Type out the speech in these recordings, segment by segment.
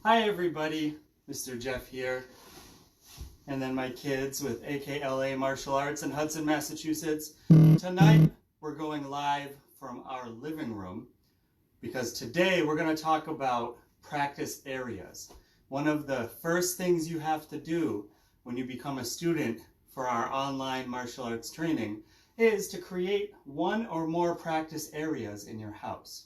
Hi everybody, Mr. Jeff here, and then my kids with AKLA Martial Arts in Hudson, Massachusetts. Tonight we're going live from our living room because today we're going to talk about practice areas. One of the first things you have to do when you become a student for our online martial arts training is to create one or more practice areas in your house.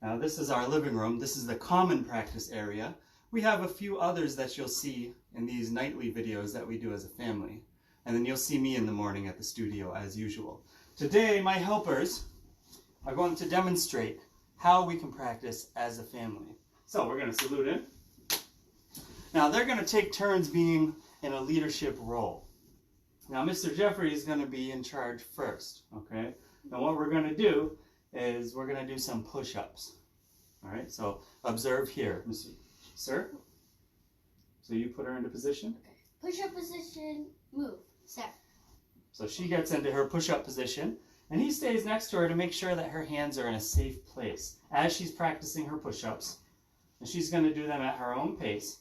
Now this is our living room. This is the common practice area. We have a few others that you'll see in these nightly videos that we do as a family. And then you'll see me in the morning at the studio as usual. Today my helpers are going to demonstrate how we can practice as a family. So we're going to salute in. Now they're going to take turns being in a leadership role. Now Mr. Jeffrey is going to be in charge first, okay? And what we're going to do is we're going to do some push-ups. All right, so observe here, Mr. Sir. So you put her into position. Okay. Push-up position, move, step. So she gets into her push-up position, and he stays next to her to make sure that her hands are in a safe place as she's practicing her push-ups. And she's going to do them at her own pace.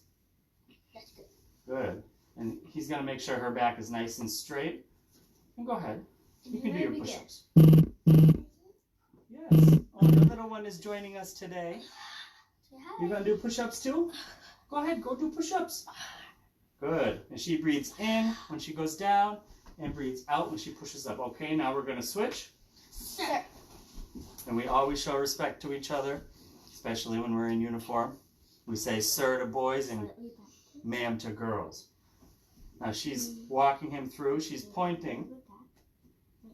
That's good. Good. And he's going to make sure her back is nice and straight. And go ahead. You can do your push-ups. Yes. Oh, the little one is joining us today. You're going to do push-ups too? Go ahead, go do push-ups. Good. And she breathes in when she goes down and breathes out when she pushes up. Okay, now we're going to switch. Sir. And we always show respect to each other, especially when we're in uniform. We say sir to boys and ma'am to girls. Now she's walking him through. She's pointing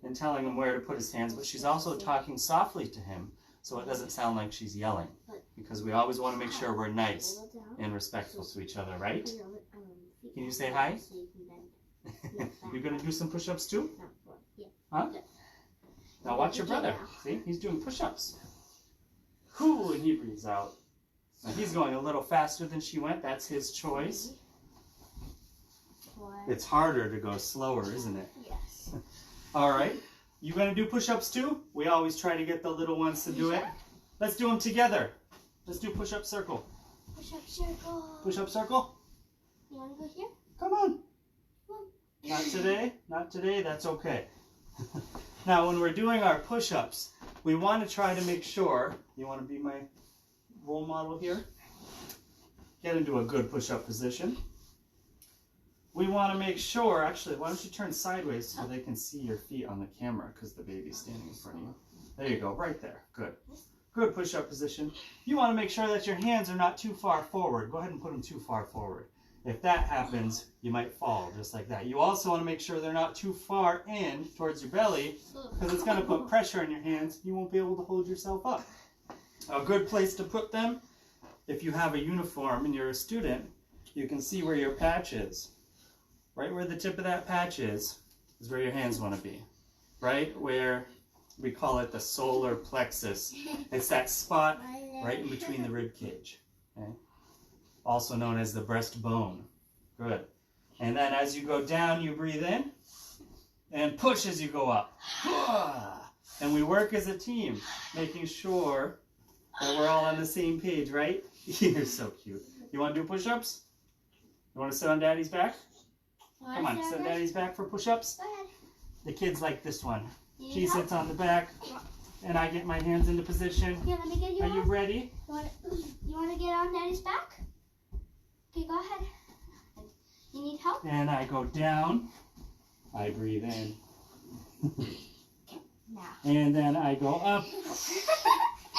and telling him where to put his hands, but she's also talking softly to him so it doesn't sound like she's yelling. Because we always want to make sure we're nice and respectful to each other, right? Can you say hi? You're going to do some push-ups too? Huh? Now watch your brother. See, he's doing push-ups. Whew, and he breathes out. Now he's going a little faster than she went. That's his choice. It's harder to go slower, isn't it? Yes. All right. You going to do push-ups too? We always try to get the little ones to do it. Let's do them together. Let's do push-up circle. Push-up circle. Push-up circle? You want to go here? Come on. Not today? Not today? That's okay. Now, when we're doing our push-ups, we want to try to make sure, you want to be my role model here? Get into a good push-up position. We want to make sure, actually, why don't you turn sideways so they can see your feet on the camera because the baby's standing in front of you. There you go, right there. Good. Good push-up position. You want to make sure that your hands are not too far forward. Go ahead and put them too far forward. If that happens, you might fall just like that. You also want to make sure they're not too far in towards your belly because it's going to put pressure on your hands. You won't be able to hold yourself up. A good place to put them, if you have a uniform and you're a student, you can see where your patch is. Right where the tip of that patch is where your hands want to be. Right where we call it the solar plexus. It's that spot right in between the rib cage. Okay? Also known as the breastbone. Good. And then as you go down, you breathe in and push as you go up. And we work as a team, making sure that we're all on the same page, right? You're so cute. You want to do push-ups? You want to sit on Daddy's back? Come on, sit on Daddy's back for push-ups. Go ahead. The kids like this one. She sits on the back, and I get my hands into position. Yeah, let me get you. Are you ready? You want to get on Daddy's back? Okay, go ahead. You need help? And I go down. I breathe in. Now. And then I go up.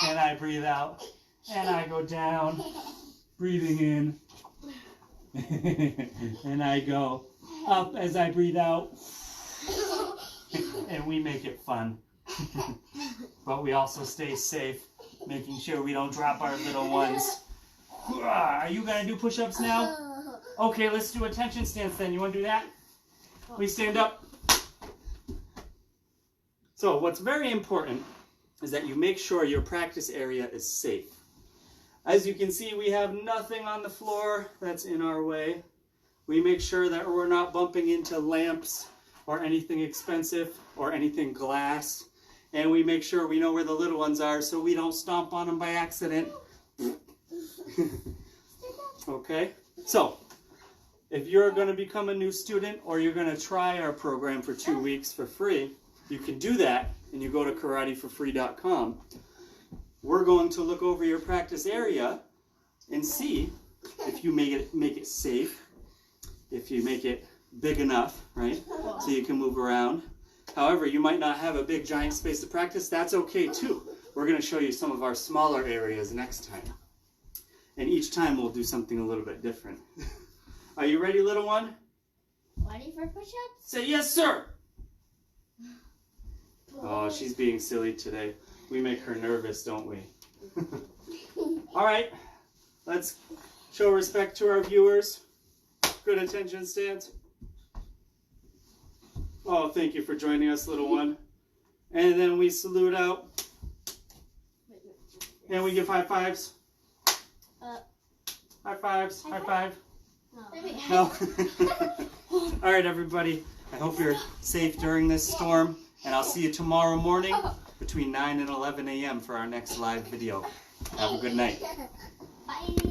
And I breathe out. And I go down. Breathing in. And I go up as I breathe out. And we make it fun. But we also stay safe, making sure we don't drop our little ones. Are you going to do push-ups now? Okay, let's do attention stance then. You want to do that? We stand up. So what's very important is that you make sure your practice area is safe. As you can see, we have nothing on the floor that's in our way. We make sure that we're not bumping into lamps or anything expensive or anything glass. And we make sure we know where the little ones are so we don't stomp on them by accident. Okay? So, if you're going to become a new student or you're going to try our program for 2 weeks for free, you can do that and you go to karateforfree.com. We're going to look over your practice area and see if you make it safe, if you make it big enough, right? So you can move around. However, you might not have a big giant space to practice. That's okay too. We're going to show you some of our smaller areas next time. And each time we'll do something a little bit different. Are you ready, little one? Ready for push-ups? Say yes, sir. Oh, she's being silly today. We make her nervous, don't we? All right, let's show respect to our viewers. Good attention stance. Oh, thank you for joining us, little one. And then we salute out. And we give high fives. High fives. High five. No. All right, everybody. I hope you're safe during this storm. And I'll see you tomorrow morning between 9 and 11 a.m. for our next live video. Have a good night. Bye.